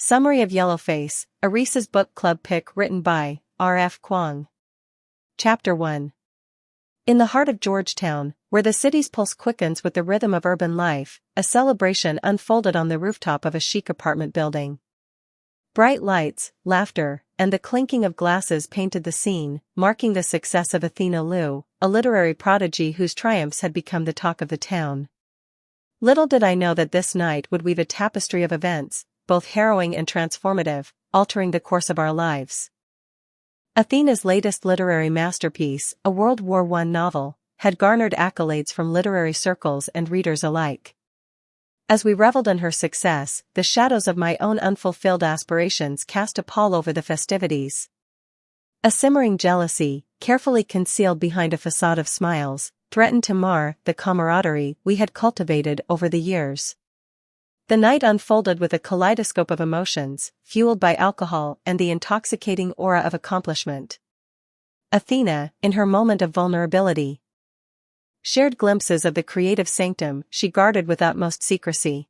Summary of Yellowface, a Reese's Book Club pick written by R.F. Kuang. Chapter 1. In the heart of Georgetown, where the city's pulse quickens with the rhythm of urban life, a celebration unfolded on the rooftop of a chic apartment building. Bright lights, laughter, and the clinking of glasses painted the scene, marking the success of Athena Liu, a literary prodigy whose triumphs had become the talk of the town. Little did I know that this night would weave a tapestry of events, both harrowing and transformative, altering the course of our lives. Athena's latest literary masterpiece, a World War I novel, had garnered accolades from literary circles and readers alike. As we reveled in her success, the shadows of my own unfulfilled aspirations cast a pall over the festivities. A simmering jealousy, carefully concealed behind a facade of smiles, threatened to mar the camaraderie we had cultivated over the years. The night unfolded with a kaleidoscope of emotions, fueled by alcohol and the intoxicating aura of accomplishment. Athena, in her moment of vulnerability, shared glimpses of the creative sanctum she guarded with utmost secrecy.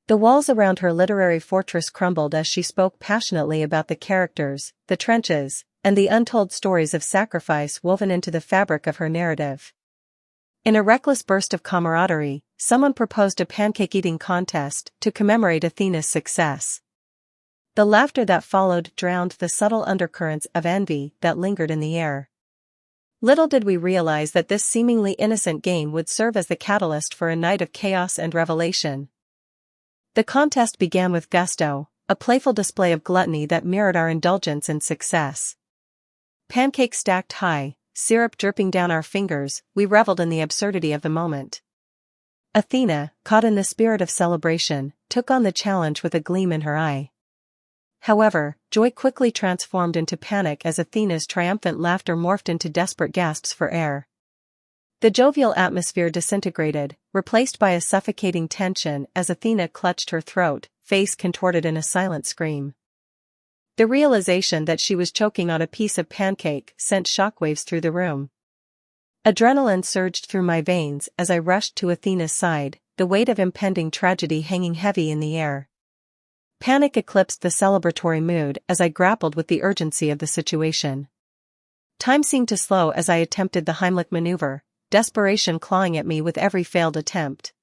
The walls around her literary fortress crumbled as she spoke passionately about the characters, the trenches, and the untold stories of sacrifice woven into the fabric of her narrative. In a reckless burst of camaraderie, someone proposed a pancake-eating contest to commemorate Athena's success. The laughter that followed drowned the subtle undercurrents of envy that lingered in the air. Little did we realize that this seemingly innocent game would serve as the catalyst for a night of chaos and revelation. The contest began with gusto, a playful display of gluttony that mirrored our indulgence in success. Pancakes stacked high, syrup dripping down our fingers, we reveled in the absurdity of the moment. Athena, caught in the spirit of celebration, took on the challenge with a gleam in her eye. However, joy quickly transformed into panic as Athena's triumphant laughter morphed into desperate gasps for air. The jovial atmosphere disintegrated, replaced by a suffocating tension as Athena clutched her throat, face contorted in a silent scream. The realization that she was choking on a piece of pancake sent shockwaves through the room. Adrenaline surged through my veins as I rushed to Athena's side, the weight of impending tragedy hanging heavy in the air. Panic eclipsed the celebratory mood as I grappled with the urgency of the situation. Time seemed to slow as I attempted the Heimlich maneuver, desperation clawing at me with every failed attempt.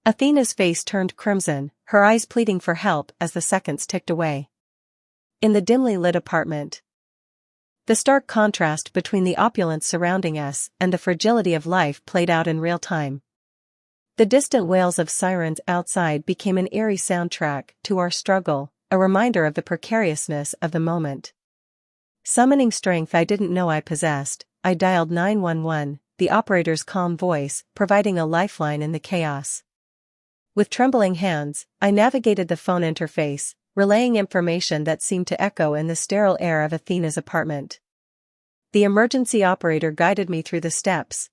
Athena's face turned crimson, her eyes pleading for help as the seconds ticked away. In the dimly lit apartment, the stark contrast between the opulence surrounding us and the fragility of life played out in real time. The distant wails of sirens outside became an eerie soundtrack to our struggle, a reminder of the precariousness of the moment. Summoning strength I didn't know I possessed, I dialed 911, the operator's calm voice providing a lifeline in the chaos. With trembling hands, I navigated the phone interface, relaying information that seemed to echo in the sterile air of Athena's apartment. The emergency operator guided me through the steps,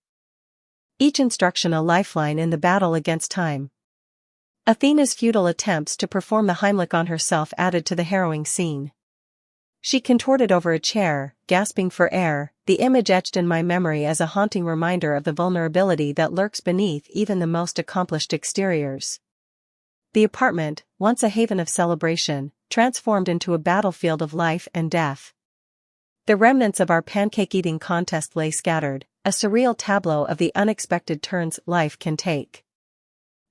each instruction a lifeline in the battle against time. Athena's futile attempts to perform the Heimlich on herself added to the harrowing scene. She contorted over a chair, gasping for air, the image etched in my memory as a haunting reminder of the vulnerability that lurks beneath even the most accomplished exteriors. The apartment, once a haven of celebration, transformed into a battlefield of life and death. The remnants of our pancake-eating contest lay scattered, a surreal tableau of the unexpected turns life can take.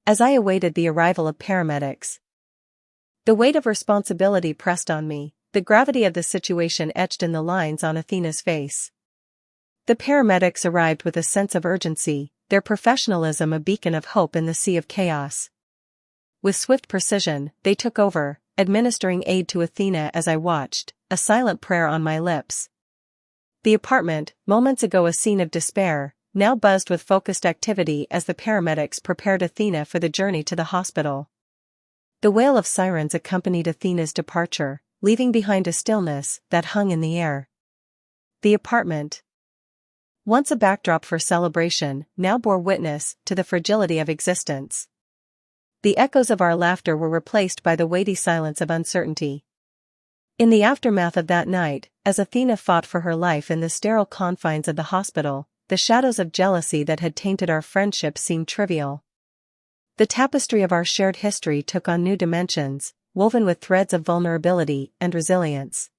As I awaited the arrival of paramedics, the weight of responsibility pressed on me, the gravity of the situation etched in the lines on Athena's face. The paramedics arrived with a sense of urgency, their professionalism a beacon of hope in the sea of chaos. With swift precision, they took over, administering aid to Athena as I watched, a silent prayer on my lips. The apartment, moments ago a scene of despair, now buzzed with focused activity as the paramedics prepared Athena for the journey to the hospital. The wail of sirens accompanied Athena's departure, leaving behind a stillness that hung in the air. The apartment, once a backdrop for celebration, now bore witness to the fragility of existence. The echoes of our laughter were replaced by the weighty silence of uncertainty. In the aftermath of that night, as Athena fought for her life in the sterile confines of the hospital, the shadows of jealousy that had tainted our friendship seemed trivial. The tapestry of our shared history took on new dimensions, woven with threads of vulnerability and resilience.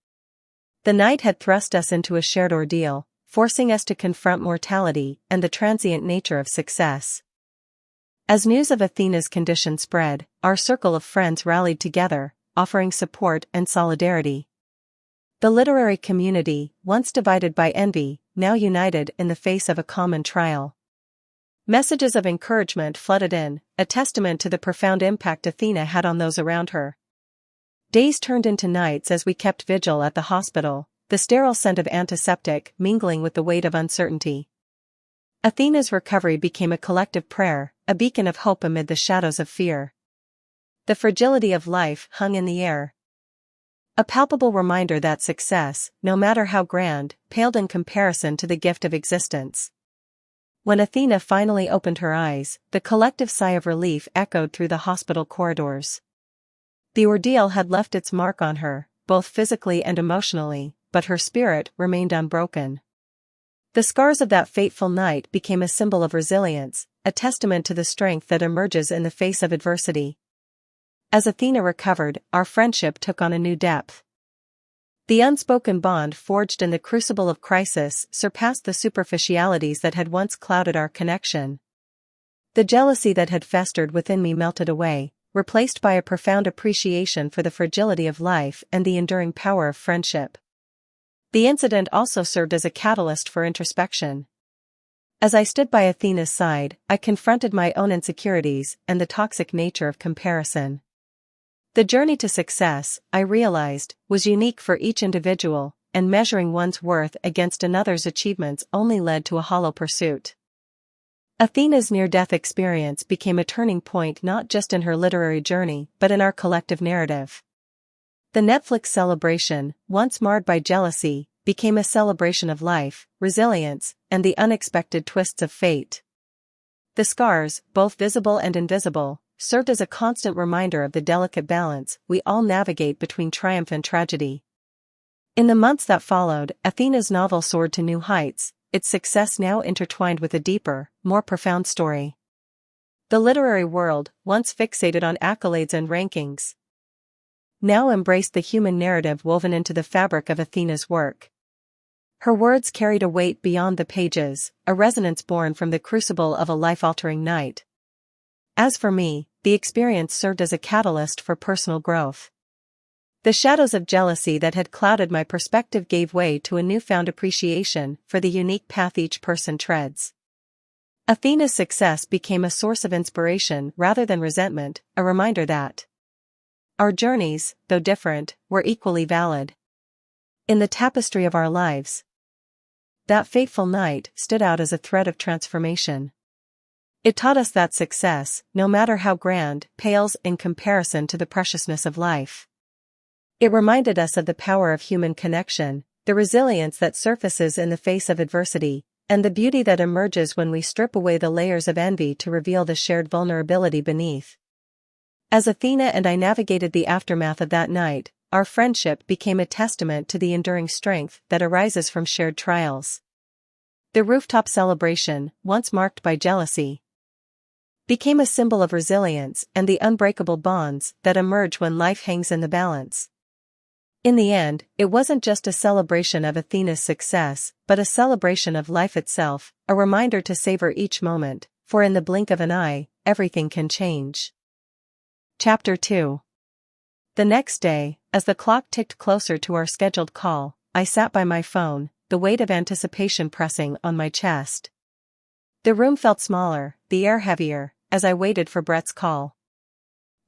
The night had thrust us into a shared ordeal, forcing us to confront mortality and the transient nature of success. As news of Athena's condition spread, our circle of friends rallied together, offering support and solidarity. The literary community, once divided by envy, now united in the face of a common trial. Messages of encouragement flooded in, a testament to the profound impact Athena had on those around her. Days turned into nights as we kept vigil at the hospital, the sterile scent of antiseptic mingling with the weight of uncertainty. Athena's recovery became a collective prayer, a beacon of hope amid the shadows of fear. The fragility of life hung in the air. A palpable reminder that success, no matter how grand, paled in comparison to the gift of existence. When Athena finally opened her eyes, the collective sigh of relief echoed through the hospital corridors. The ordeal had left its mark on her, both physically and emotionally, but her spirit remained unbroken. The scars of that fateful night became a symbol of resilience, a testament to the strength that emerges in the face of adversity. As Athena recovered, our friendship took on a new depth. The unspoken bond forged in the crucible of crisis surpassed the superficialities that had once clouded our connection. The jealousy that had festered within me melted away, replaced by a profound appreciation for the fragility of life and the enduring power of friendship. The incident also served as a catalyst for introspection. As I stood by Athena's side, I confronted my own insecurities and the toxic nature of comparison. The journey to success, I realized, was unique for each individual, and measuring one's worth against another's achievements only led to a hollow pursuit. Athena's near-death experience became a turning point not just in her literary journey but in our collective narrative. The Netflix celebration, once marred by jealousy, became a celebration of life, resilience, and the unexpected twists of fate. The scars, both visible and invisible, served as a constant reminder of the delicate balance we all navigate between triumph and tragedy. In the months that followed, Athena's novel soared to new heights, its success now intertwined with a deeper, more profound story. The literary world, once fixated on accolades and rankings, now embraced the human narrative woven into the fabric of Athena's work. Her words carried a weight beyond the pages, a resonance born from the crucible of a life-altering night. As for me, the experience served as a catalyst for personal growth. The shadows of jealousy that had clouded my perspective gave way to a newfound appreciation for the unique path each person treads. Athena's success became a source of inspiration rather than resentment, a reminder that our journeys, though different, were equally valid. In the tapestry of our lives, that fateful night stood out as a thread of transformation. It taught us that success, no matter how grand, pales in comparison to the preciousness of life. It reminded us of the power of human connection, the resilience that surfaces in the face of adversity, and the beauty that emerges when we strip away the layers of envy to reveal the shared vulnerability beneath. As Athena and I navigated the aftermath of that night, our friendship became a testament to the enduring strength that arises from shared trials. The rooftop celebration, once marked by jealousy, became a symbol of resilience and the unbreakable bonds that emerge when life hangs in the balance. In the end, it wasn't just a celebration of Athena's success, but a celebration of life itself, a reminder to savor each moment, for in the blink of an eye, everything can change. Chapter 2. The next day, as the clock ticked closer to our scheduled call, I sat by my phone, the weight of anticipation pressing on my chest. The room felt smaller, the air heavier, as I waited for Brett's call.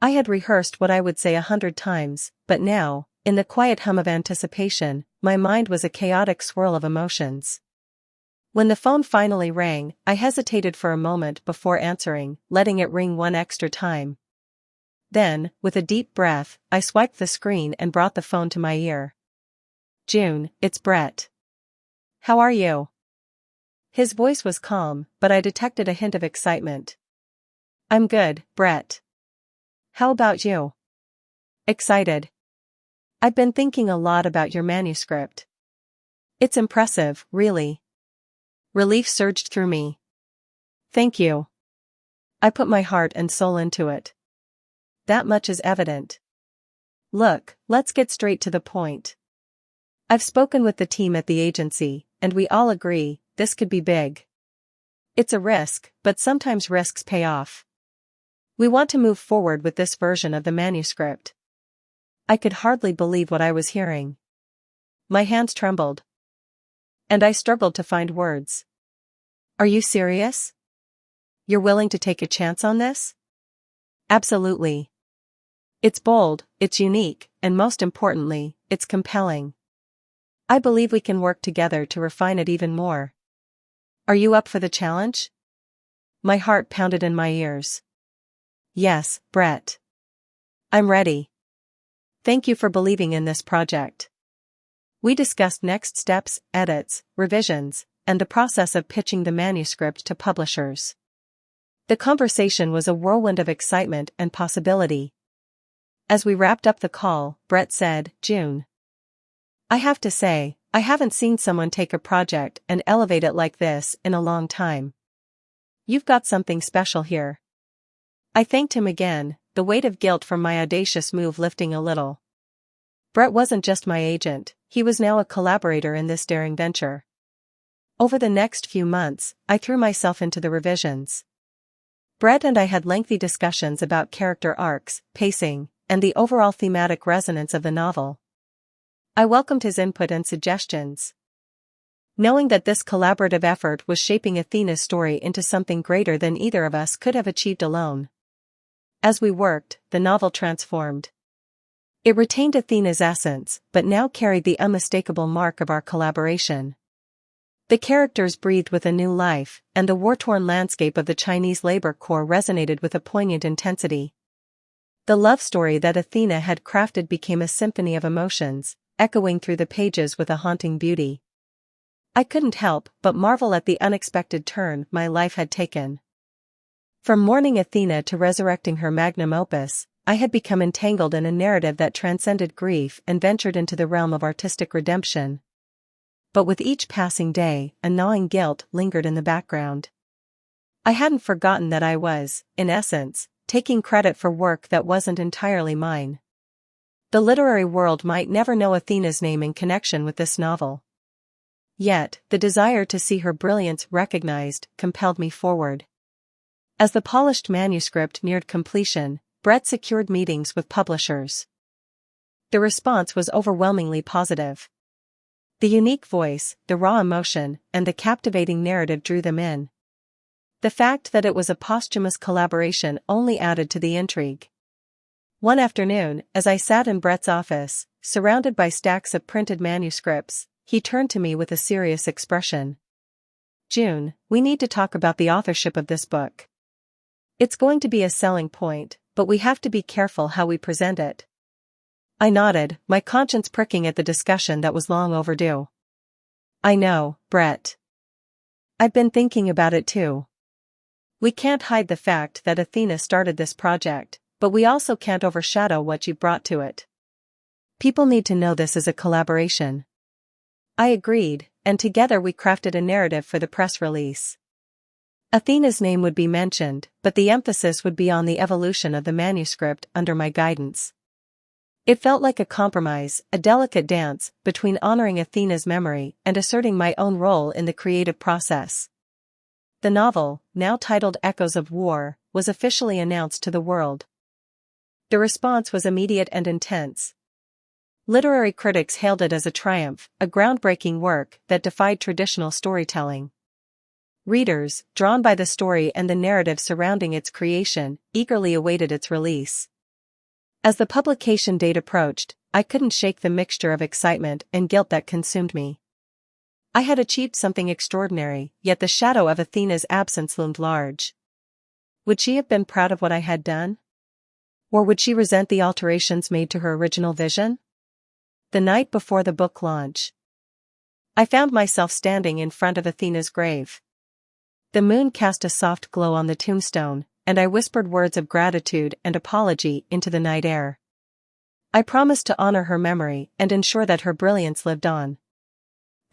I had rehearsed what I would say 100 times, but now, in the quiet hum of anticipation, my mind was a chaotic swirl of emotions. When the phone finally rang, I hesitated for a moment before answering, letting it ring one extra time. Then, with a deep breath, I swiped the screen and brought the phone to my ear. "June, it's Brett. How are you?" His voice was calm, but I detected a hint of excitement. "I'm good, Brett. How about you?" "Excited. I've been thinking a lot about your manuscript. It's impressive, really." Relief surged through me. "Thank you. I put my heart and soul into it." "That much is evident." Look, let's get straight to the point. I've spoken with the team at the agency, and we all agree, this could be big. It's a risk, but sometimes risks pay off. We want to move forward with this version of the manuscript. I could hardly believe what I was hearing. My hands trembled. And I struggled to find words. Are you serious? You're willing to take a chance on this? Absolutely. It's bold, it's unique, and most importantly, it's compelling. I believe we can work together to refine it even more. Are you up for the challenge? My heart pounded in my ears. Yes, Brett. I'm ready. Thank you for believing in this project. We discussed next steps, edits, revisions, and the process of pitching the manuscript to publishers. The conversation was a whirlwind of excitement and possibility. As we wrapped up the call, Brett said, June. I have to say, I haven't seen someone take a project and elevate it like this in a long time. You've got something special here. I thanked him again, the weight of guilt from my audacious move lifting a little. Brett wasn't just my agent, he was now a collaborator in this daring venture. Over the next few months, I threw myself into the revisions. Brett and I had lengthy discussions about character arcs, pacing, and the overall thematic resonance of the novel. I welcomed his input and suggestions. Knowing that this collaborative effort was shaping Athena's story into something greater than either of us could have achieved alone. As we worked, the novel transformed. It retained Athena's essence, but now carried the unmistakable mark of our collaboration. The characters breathed with a new life, and the war-torn landscape of the Chinese labor corps resonated with a poignant intensity. The love story that Athena had crafted became a symphony of emotions, echoing through the pages with a haunting beauty. I couldn't help but marvel at the unexpected turn my life had taken. From mourning Athena to resurrecting her magnum opus, I had become entangled in a narrative that transcended grief and ventured into the realm of artistic redemption. But with each passing day, a gnawing guilt lingered in the background. I hadn't forgotten that I was, in essence, taking credit for work that wasn't entirely mine. The literary world might never know Athena's name in connection with this novel. Yet, the desire to see her brilliance recognized compelled me forward. As the polished manuscript neared completion, Brett secured meetings with publishers. The response was overwhelmingly positive. The unique voice, the raw emotion, and the captivating narrative drew them in. The fact that it was a posthumous collaboration only added to the intrigue. One afternoon, as I sat in Brett's office, surrounded by stacks of printed manuscripts, he turned to me with a serious expression. June, we need to talk about the authorship of this book. It's going to be a selling point, but we have to be careful how we present it. I nodded, my conscience pricking at the discussion that was long overdue. I know, Brett. I've been thinking about it too. We can't hide the fact that Athena started this project, but we also can't overshadow what you brought to it. People need to know this is a collaboration. I agreed, and together we crafted a narrative for the press release. Athena's name would be mentioned, but the emphasis would be on the evolution of the manuscript under my guidance. It felt like a compromise, a delicate dance, between honoring Athena's memory and asserting my own role in the creative process. The novel, now titled Echoes of War, was officially announced to the world. The response was immediate and intense. Literary critics hailed it as a triumph, a groundbreaking work that defied traditional storytelling. Readers, drawn by the story and the narrative surrounding its creation, eagerly awaited its release. As the publication date approached, I couldn't shake the mixture of excitement and guilt that consumed me. I had achieved something extraordinary, yet the shadow of Athena's absence loomed large. Would she have been proud of what I had done? Or would she resent the alterations made to her original vision? The night before the book launch, I found myself standing in front of Athena's grave. The moon cast a soft glow on the tombstone, and I whispered words of gratitude and apology into the night air. I promised to honor her memory and ensure that her brilliance lived on.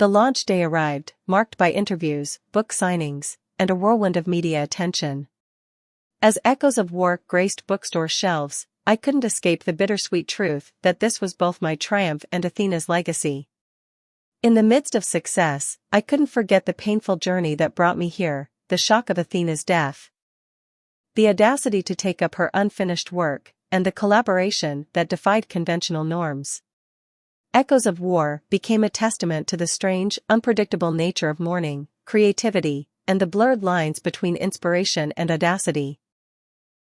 The launch day arrived, marked by interviews, book signings, and a whirlwind of media attention. As Echoes of War graced bookstore shelves, I couldn't escape the bittersweet truth that this was both my triumph and Athena's legacy. In the midst of success, I couldn't forget the painful journey that brought me here, the shock of Athena's death, the audacity to take up her unfinished work, and the collaboration that defied conventional norms. Echoes of War became a testament to the strange, unpredictable nature of mourning, creativity, and the blurred lines between inspiration and audacity.